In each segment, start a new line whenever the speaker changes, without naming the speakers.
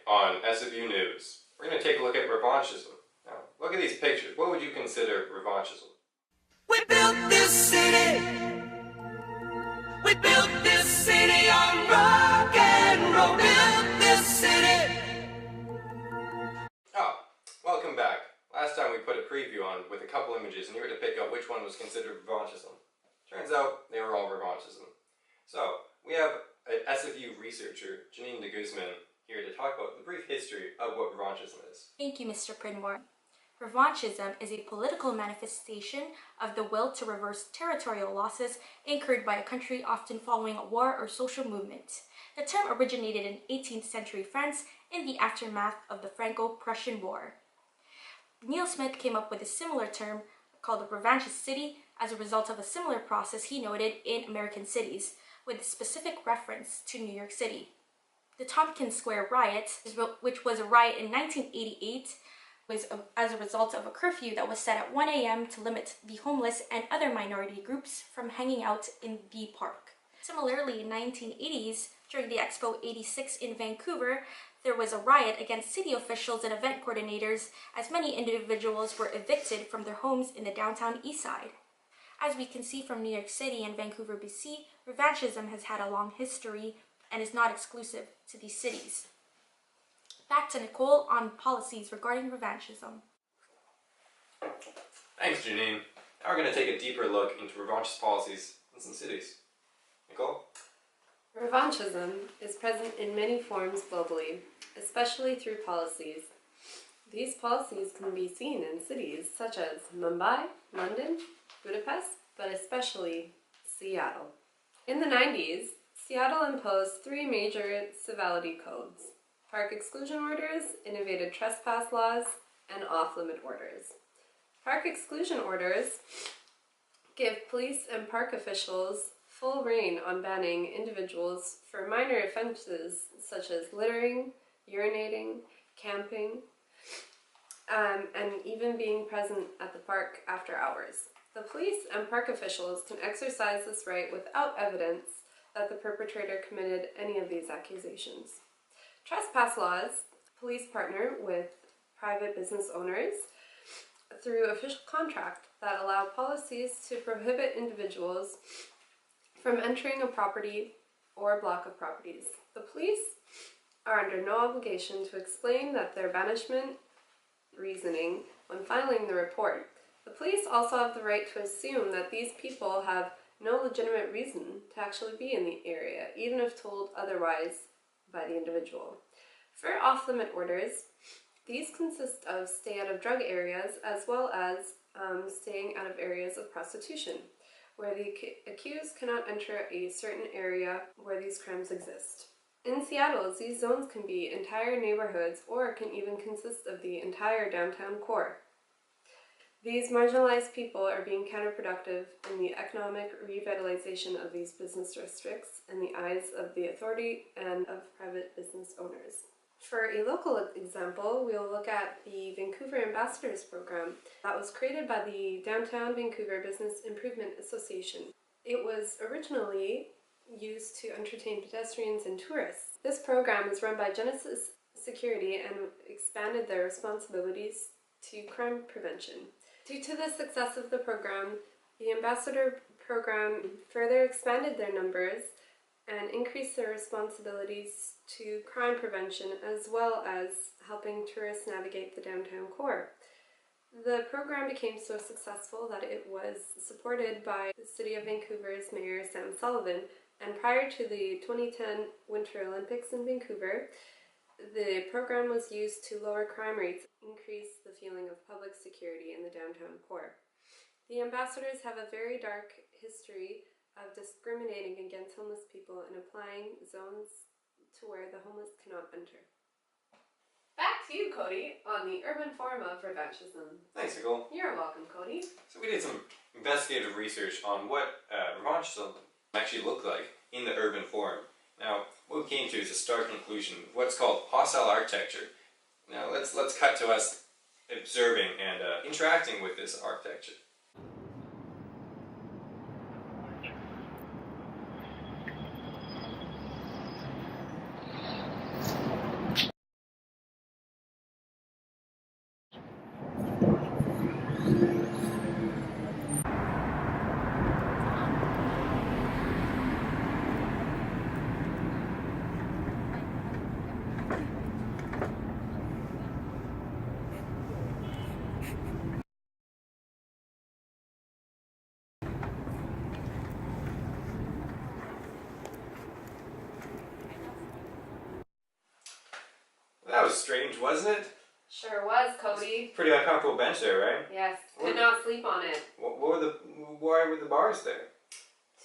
on SFU News, we're going to take a look at revanchism. Now, look at these pictures. What would you consider revanchism?
We built this city. We built this city on rock and roll. Built this city.
Oh, welcome back. Last time we put a preview on with a couple images and you were to pick out which one was considered revanchism. Turns out they were all revanchism. So, we have an SFU researcher, Janine de Guzman, here to talk about the brief history of what revanchism is.
Thank you, Mr. Pridmore. Revanchism is a political manifestation of the will to reverse territorial losses incurred by a country often following a war or social movement. The term originated in 18th century France in the aftermath of the Franco-Prussian War. Neil Smith came up with a similar term called a revanchist city as a result of a similar process he noted in American cities, with a specific reference to New York City. The Tompkins Square riot, which was a riot in 1988, was as a result of a curfew that was set at 1 a.m. to limit the homeless and other minority groups from hanging out in the park. Similarly, in 1980s, during the Expo 86 in Vancouver, there was a riot against city officials and event coordinators as many individuals were evicted from their homes in the downtown east side. As we can see from New York City and Vancouver, BC, revanchism has had a long history and is not exclusive to these cities. Back to Nicole on policies regarding revanchism.
Thanks, Janine. Now we're going to take a deeper look into revanchist policies in some cities. Nicole?
Revanchism is present in many forms globally, especially through policies. These policies can be seen in cities such as Mumbai, London, Budapest, but especially Seattle. In the 90s, Seattle imposed three major civility codes: park exclusion orders, innovative trespass laws, and off-limit orders. Park exclusion orders give police and park officials full rein on banning individuals for minor offenses such as littering, urinating, camping, and even being present at the park after hours. The police and park officials can exercise this right without evidence that the perpetrator committed any of these accusations. Trespass laws, police partner with private business owners through official contract that allow policies to prohibit individuals from entering a property or block of properties. The police are under no obligation to explain that their banishment reasoning when filing the report. The police also have the right to assume that these people have no legitimate reason to actually be in the area, even if told otherwise by the individual. For off-limit orders, these consist of stay out of drug areas as well as staying out of areas of prostitution, where the accused cannot enter a certain area where these crimes exist. In Seattle, these zones can be entire neighborhoods or can even consist of the entire downtown core. These marginalized people are being counterproductive in the economic revitalization of these business districts in the eyes of the authority and of private business owners. For a local example, we'll look at the Vancouver Ambassadors Program that was created by the Downtown Vancouver Business Improvement Association. It was originally used to entertain pedestrians and tourists. This program is run by Genesis Security and expanded their responsibilities to crime prevention. Due to the success of the program, the Ambassador Program further expanded their numbers and increased their responsibilities to crime prevention as well as helping tourists navigate the downtown core. The program became so successful that it was supported by the City of Vancouver's Mayor Sam Sullivan, and prior to the 2010 Winter Olympics in Vancouver, the program was used to lower crime rates and increase the feeling of public security in the downtown core. The ambassadors have a very dark history of discriminating against homeless people and applying zones to where the homeless cannot enter. Back to you, Cody, on the urban form of revanchism.
Thanks, Nicole.
You're welcome, Cody.
So we did some investigative research on what revanchism actually looked like in the urban form. Now, what we came to is a stark conclusion of what's called hostile architecture. Now, let's cut to us observing and interacting with this architecture. strange, wasn't it?
Sure was, Cody.
Pretty uncomfortable bench there, right?
Yes, could not sleep on it.
Why were the bars there?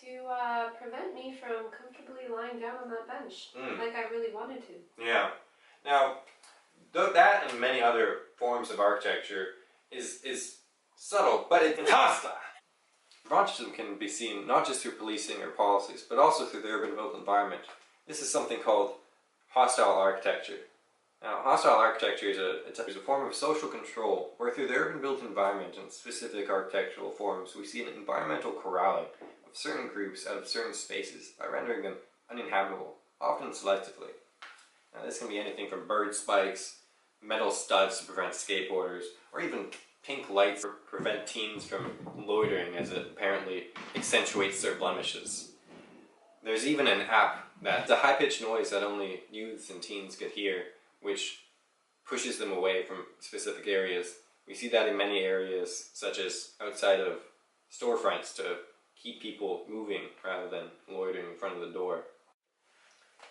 To prevent me from comfortably lying down on that bench, like I really wanted to.
Yeah. Now, that and many other forms of architecture is subtle, but it's hostile. Revanchism can be seen not just through policing or policies, but also through the urban built environment. This is something called hostile architecture. Now, hostile architecture is a form of social control, where through the urban built environment and specific architectural forms, we see an environmental corralling of certain groups out of certain spaces by rendering them uninhabitable, often selectively. Now, this can be anything from bird spikes, metal studs to prevent skateboarders, or even pink lights to prevent teens from loitering as it apparently accentuates their blemishes. There's even an app that's a high-pitched noise that only youths and teens could hear, which pushes them away from specific areas. We see that in many areas, such as outside of storefronts, to keep people moving rather than loitering in front of the door.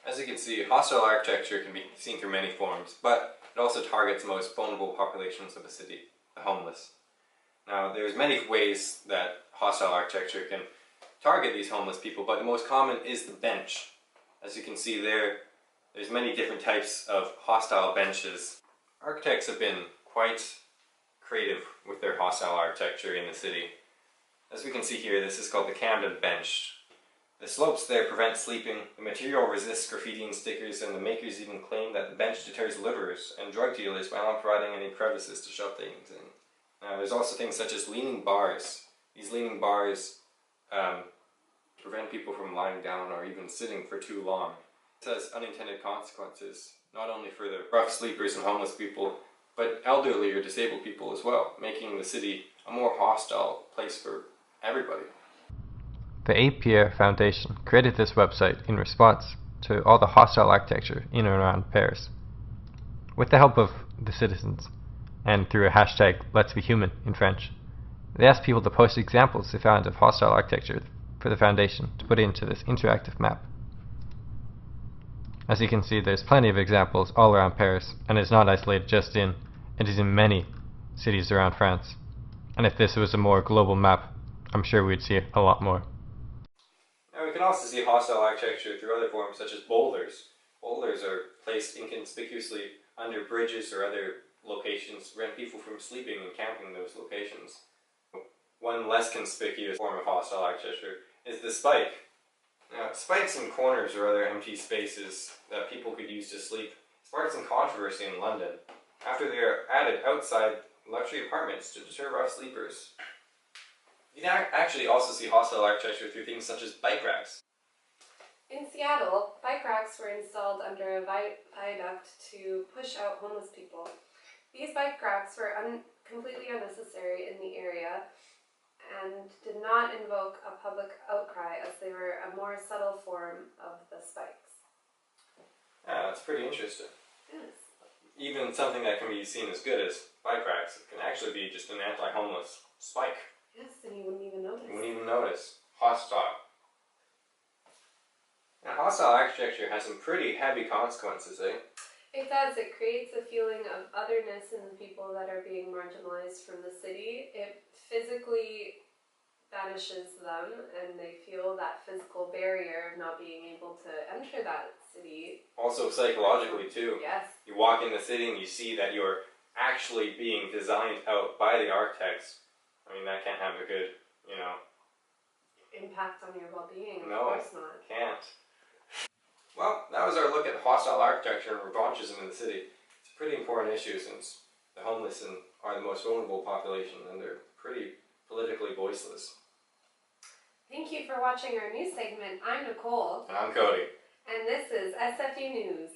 As you can see, hostile architecture can be seen through many forms, but it also targets the most vulnerable populations of a city, the homeless. Now, there's many ways that hostile architecture can target these homeless people, but the most common is the bench. As you can see there's many different types of hostile benches. Architects have been quite creative with their hostile architecture in the city. As we can see here, this is called the Camden bench. The slopes there prevent sleeping, the material resists graffiti and stickers, and the makers even claim that the bench deters loiterers and drug dealers by not providing any crevices to shove things in. Now, there's also things such as leaning bars. These leaning bars prevent people from lying down or even sitting for too long. This has unintended consequences, not only for the rough sleepers and homeless people, but elderly or disabled people as well, making the city a more hostile place for everybody.
The APR Foundation created this website in response to all the hostile architecture in and around Paris. With the help of the citizens, and through a hashtag Let's Be Human in French, they asked people to post examples they found of hostile architecture for the foundation to put into this interactive map. As you can see, there's plenty of examples all around Paris, and it's not isolated just in, it is in many cities around France. And if this was a more global map, I'm sure we'd see a lot more.
Now, we can also see hostile architecture through other forms such as boulders. Boulders are placed inconspicuously under bridges or other locations to prevent people from sleeping and camping in those locations. One less conspicuous form of hostile architecture is the spike. Now, spikes in corners or other empty spaces that people could use to sleep sparked some controversy in London after they are added outside luxury apartments to deter rough sleepers. You can actually also see hostile architecture through things such as bike racks.
In Seattle, bike racks were installed under a viaduct to push out homeless people. These bike racks were completely unnecessary in the area and did not invoke a public outcry, as they were a more subtle form of the spikes.
Yeah, that's pretty interesting.
Yes.
Even something that can be seen as good as bike racks can actually be just an anti-homeless spike.
Yes, and you wouldn't even notice.
You wouldn't even notice. Hostile. Now, hostile architecture has some pretty heavy consequences, eh?
It does. It creates a feeling of otherness in the people that are being marginalized from the city. It physically banishes them, and they feel that physical barrier of not being able to enter that city.
Also psychologically too.
Yes.
You walk in the city and you see that you're actually being designed out by the architects. I mean, that can't have a good,
Impact on your well-being.
No,
of course not.
Can't. Well, that was our look at hostile architecture and revanchism in the city. It's a pretty important issue since the homeless are the most vulnerable population and they're pretty politically voiceless.
Thank you for watching our news segment. I'm Nicole.
And I'm Cody.
And this is SFU News.